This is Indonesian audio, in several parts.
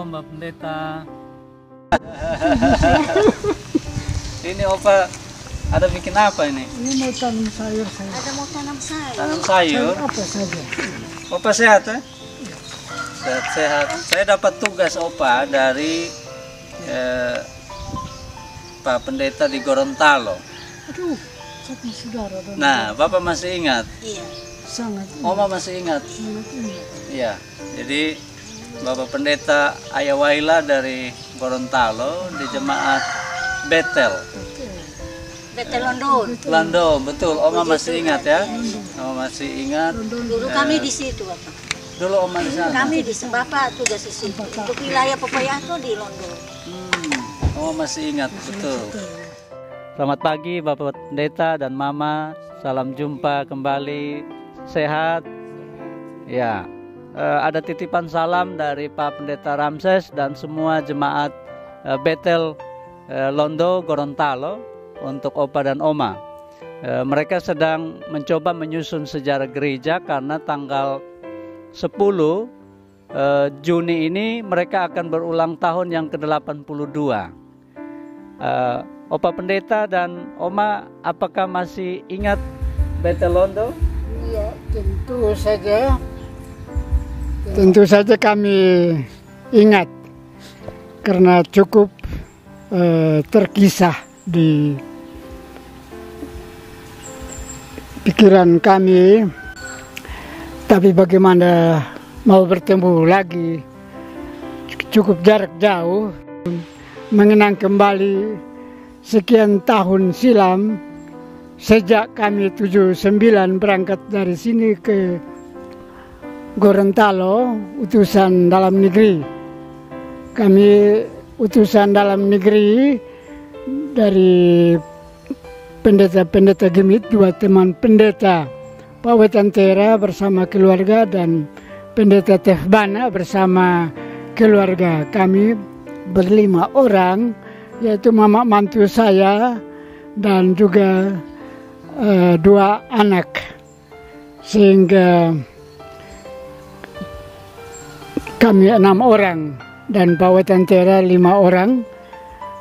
Shalom Mbak Pendeta. Ini Opa ada bikin apa ini? Ini mau tanam sayur saya. Ada mau tanam sayur. Tanam sayur? Apa saja. Opa sehat ya? Sehat. Saya dapat tugas Opa dari Pak Pendeta di Gorontalo. Aduh, satu saudara. Nah, Bapak masih ingat? Iya. Sangat. Oma masih ingat? Sangat ingat. Iya. Jadi Bapak Pendeta Ayawaila dari Gorontalo di jemaat Betel. Betel London. London, betul. Oma masih ingat ya? Oma masih ingat. Dulu kami di situ, Bapak. Dulu Oma di sana. Kami di Bapak tugas di situ. Untuk wilayah Pepayato di London. Oma masih ingat, betul. Selamat pagi Bapak Pendeta dan Mama. Salam jumpa kembali. Sehat. Ya. Ada titipan salam dari Pak Pendeta Ramses dan semua jemaat Betel Londo Gorontalo untuk Opa dan Oma. Mereka sedang mencoba menyusun sejarah gereja karena tanggal 10 Juni ini mereka akan berulang tahun yang ke-82. Opa Pendeta dan Oma, apakah masih ingat Betel Londo? Iya, tentu saja kami ingat karena cukup terkisah di pikiran kami. Tapi bagaimana mau bertemu lagi, cukup jarak jauh, mengenang kembali sekian tahun silam sejak kami 79 berangkat dari sini ke Gorontalo, utusan dalam negeri. Kami utusan dalam negeri dari pendeta-pendeta Gemit, 2 teman pendeta, Pak Wetantera bersama keluarga dan pendeta Tefbana bersama keluarga. Kami berlima orang, yaitu mama mantu saya dan juga 2 anak, sehingga kami 6 orang dan Pak Wetantera 5 orang.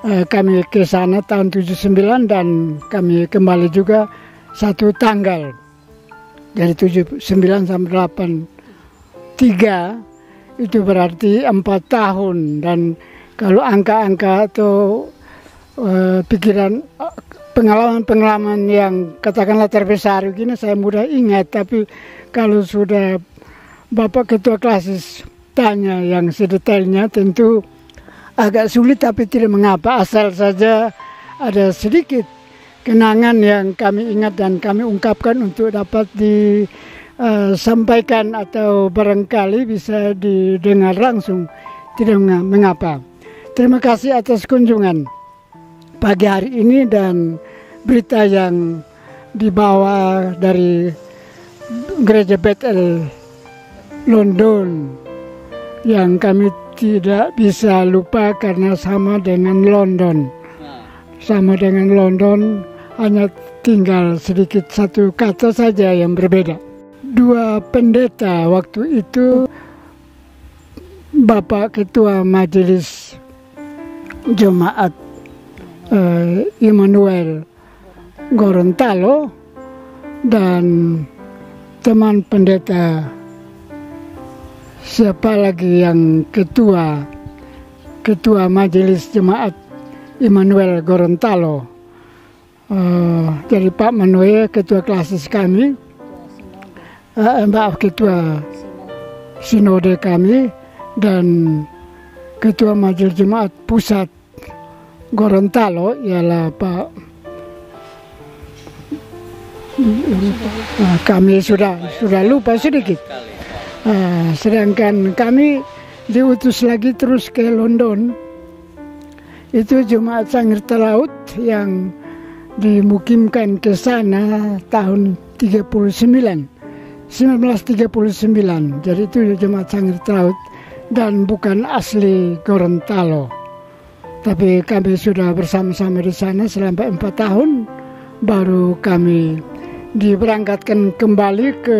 Kami ke sana tahun 79 dan kami kembali juga satu tanggal dari 79 sampai 83, itu berarti 4 tahun. Dan kalau angka-angka atau pikiran pengalaman-pengalaman yang katakanlah terbesar begini saya mudah ingat, tapi kalau sudah Bapak Ketua Klasis tanya yang sedetailnya tentu agak sulit, tapi tidak mengapa, asal saja ada sedikit kenangan yang kami ingat dan kami ungkapkan untuk dapat disampaikan atau barangkali bisa didengar langsung, tidak mengapa. Terima kasih atas kunjungan pagi hari ini dan berita yang dibawa dari Gereja Betel London yang kami tidak bisa lupa karena sama dengan London. Sama dengan London, hanya tinggal sedikit satu kata saja yang berbeda. 2 pendeta waktu itu, Bapak Ketua Majelis Jemaat Immanuel Gorontalo dan teman pendeta siapa lagi yang ketua Majelis Jemaat Immanuel Gorontalo. Jadi Pak Manoe ketua klasis kami, ketua sinode kami, dan ketua Majelis Jemaat Pusat Gorontalo ialah Pak kami sudah lupa sedikit. Sedangkan kami diutus lagi terus ke London. Itu Jemaat Sangir Talaut yang dimukimkan ke sana tahun 1939. Jadi itu Jemaat Sangir Talaut dan bukan asli Gorontalo. Tapi kami sudah bersama-sama di sana selama 4 tahun. Baru kami diberangkatkan kembali ke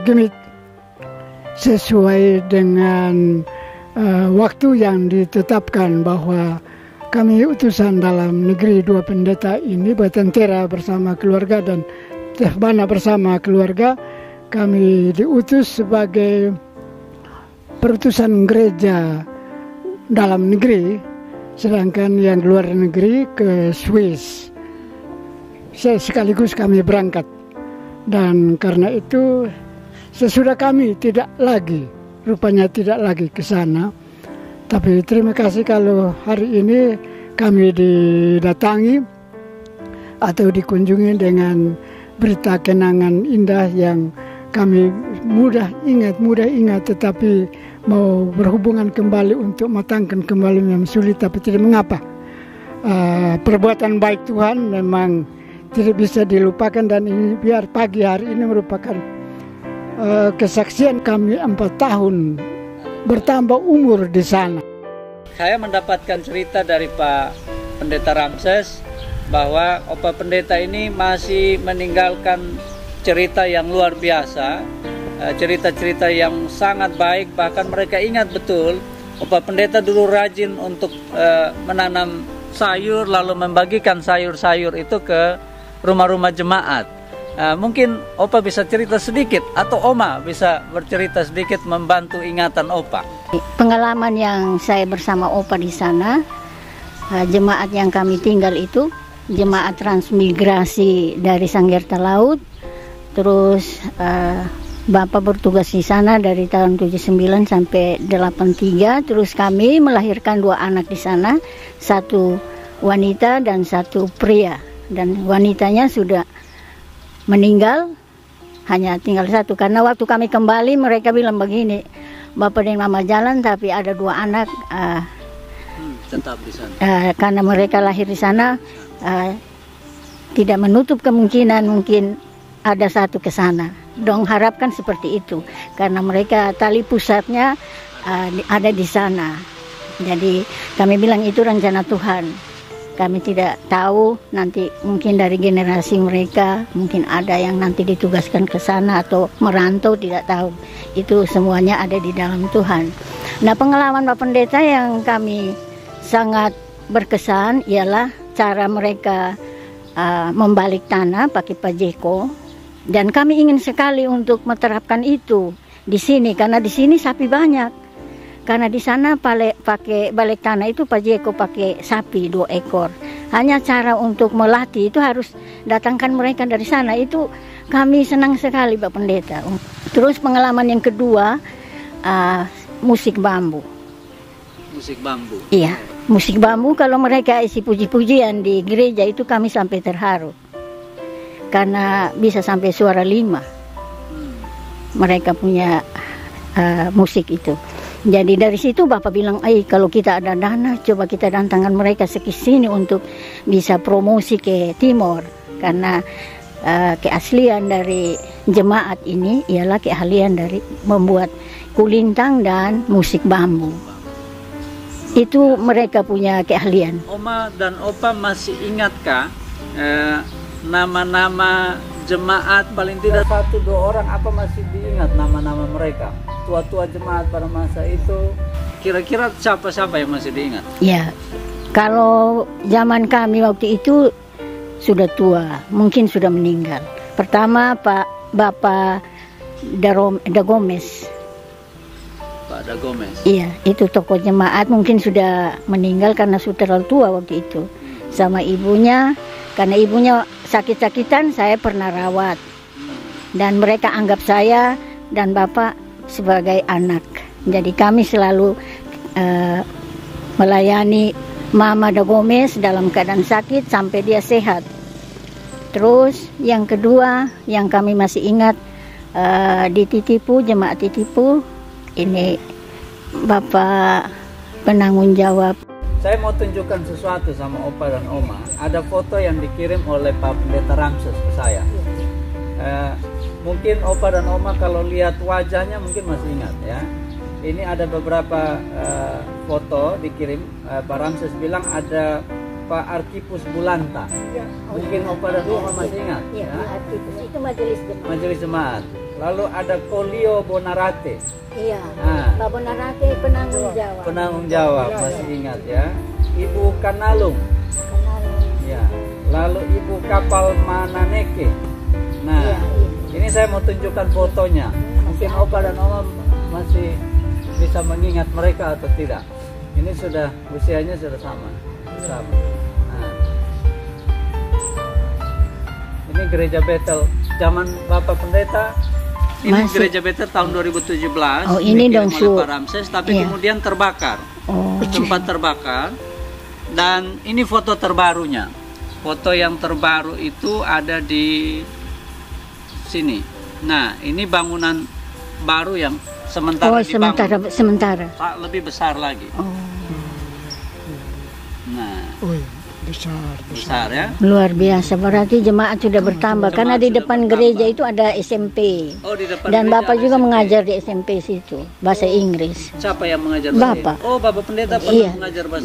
Gemit sesuai dengan waktu yang ditetapkan bahwa kami utusan dalam negeri 2 pendeta ini bertentera bersama keluarga dan terbana bersama keluarga, kami diutus sebagai perutusan gereja dalam negeri, sedangkan yang luar negeri ke Swiss. Sekaligus kami berangkat, dan karena itu sesudah kami rupanya tidak lagi ke sana. Tapi terima kasih kalau hari ini kami didatangi atau dikunjungi dengan berita kenangan indah yang kami mudah ingat, tetapi mau berhubungan kembali untuk matangkan kembali memang sulit, tapi tidak mengapa. Perbuatan baik Tuhan memang tidak bisa dilupakan, dan ini biar pagi hari ini merupakan kesaksian kami 4 tahun bertambah umur di sana. Saya mendapatkan cerita dari Pak Pendeta Ramses bahwa Opa Pendeta ini masih meninggalkan cerita yang luar biasa, cerita-cerita yang sangat baik. Bahkan mereka ingat betul Opa Pendeta dulu rajin untuk menanam sayur, lalu membagikan sayur-sayur itu ke rumah-rumah jemaat. Mungkin Opa bisa cerita sedikit, atau Oma bisa bercerita sedikit membantu ingatan Opa. Pengalaman yang saya bersama Opa di sana, jemaat yang kami tinggal itu jemaat transmigrasi dari Sanggerta Laut. Terus Bapak bertugas di sana dari tahun 79 sampai 83. Terus kami melahirkan 2 anak di sana, 1 wanita dan 1 pria. Dan wanitanya sudah meninggal, hanya tinggal 1. Karena waktu kami kembali mereka bilang begini, Bapak dan Mama jalan tapi ada 2 anak tetap di sana. Karena mereka lahir di sana, tidak menutup kemungkinan mungkin ada 1 ke sana. Dong harapkan seperti itu, karena mereka tali pusatnya ada di sana. Jadi kami bilang itu rencana Tuhan. Kami tidak tahu nanti mungkin dari generasi mereka, mungkin ada yang nanti ditugaskan ke sana atau merantau, tidak tahu. Itu semuanya ada di dalam Tuhan. Nah, pengalaman Pak Pendeta yang kami sangat berkesan ialah cara mereka membalik tanah pakai pajeko. Dan kami ingin sekali untuk menerapkan itu di sini, karena di sini sapi banyak. Karena di sana pakai balik tanah itu pajeko pakai sapi 2 ekor. Hanya cara untuk melatih itu harus datangkan mereka dari sana. Itu kami senang sekali Pak Pendeta. Terus pengalaman yang kedua, musik bambu. Musik bambu? Iya, musik bambu. Kalau mereka isi puji-pujian di gereja itu kami sampai terharu. Karena bisa sampai suara 5. Mereka punya musik itu. Jadi dari situ Bapak bilang, kalau kita ada dana, coba kita datangkan mereka ke sini untuk bisa promosi ke Timor. Karena keaslian dari jemaat ini ialah keahlian dari membuat kulintang dan musik bambu. Itu mereka punya keahlian. Oma dan Opa masih ingatkah nama-nama jemaat, paling tidak 1-2 orang, apa masih diingat nama-nama mereka? Tua-tua jemaat pada masa itu, kira-kira siapa-siapa yang masih diingat? Ya, kalau zaman kami waktu itu sudah tua, mungkin sudah meninggal. Pertama Bapak Dagomes. Pak Dagomes? Iya, itu tokoh jemaat, mungkin sudah meninggal karena sudah terlalu tua waktu itu. Sama ibunya, karena ibunya sakit-sakitan, saya pernah rawat. Dan mereka anggap saya dan Bapak sebagai anak. Jadi kami selalu melayani Mama Dagomes dalam keadaan sakit sampai dia sehat. Terus yang kedua yang kami masih ingat di Titipu, jemaat Titipu, ini Bapak penanggung jawab. Saya mau tunjukkan sesuatu sama Opa dan Oma. Ada foto yang dikirim oleh Pak Pendeta Ramses ke saya. Mungkin Opa dan Oma kalau lihat wajahnya mungkin masih ingat ya. Ini ada beberapa foto dikirim. Pak Ramses bilang ada Pak Arkipus Bulanta. Mungkin Opa dan Oma masih ingat. Iya, Arkipus itu majelis jemaat. Majelis jemaat. Lalu ada Kolio Bonarate. Iya. Nah, Pak Bonarate penanggung jawab. penanggung jawab, masih ingat ya. Ibu Kanalung. Ya. Lalu Ibu Kapal Mananeke. Nah, Iya. ini saya mau tunjukkan fotonya. Mungkin Opa dan Oma masih bisa mengingat mereka atau tidak. Ini sudah usianya sudah sama. Nah. Ini gereja Betel zaman Bapak Pendeta. Ini gereja Betel tahun 2017. Oh, ini dong oleh Pak Ramses, tapi iya. kemudian terbakar. Oh. Sempat terbakar. Dan ini foto terbarunya. Foto yang terbaru itu ada di sini. Nah, ini bangunan baru yang sementara dibangun. sementara. Pak, lebih besar lagi. Oh. Nah, besar ya. Luar biasa, berarti jemaat sudah bertambah karena di depan gereja itu ada SMP. Oh, di depan Dan gereja Bapak ada juga SMP. mengajar di SMP situ, bahasa Inggris. Siapa yang mengajar Bapak. Oh, Bapak Pendeta pernah Iya,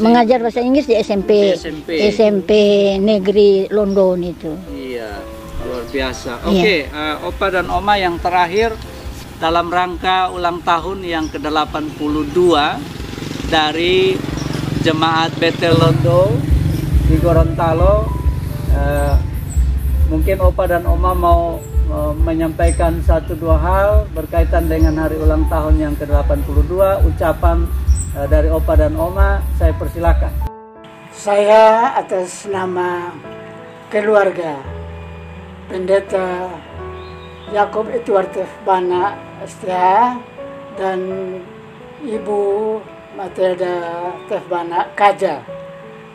mengajar bahasa Inggris di SMP, Di SMP. SMP Negeri London itu. Iya, luar biasa. Oke, Opa dan Oma yang terakhir dalam rangka ulang tahun yang ke-82 dari Jemaat Betel Londo di Gorontalo. Mungkin Opa dan Oma mau menyampaikan 1-2 hal berkaitan dengan hari ulang tahun yang ke-82. Ucapan dari Opa dan Oma, saya persilakan. Saya atas nama keluarga Pendeta Yakob Edward Tefbana STH dan Ibu Matilda Tefbana Kaja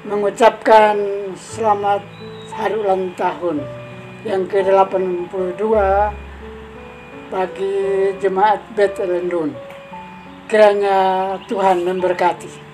mengucapkan selamat hari ulang tahun yang ke-82 bagi Jemaat Betel London. Kiranya Tuhan memberkati.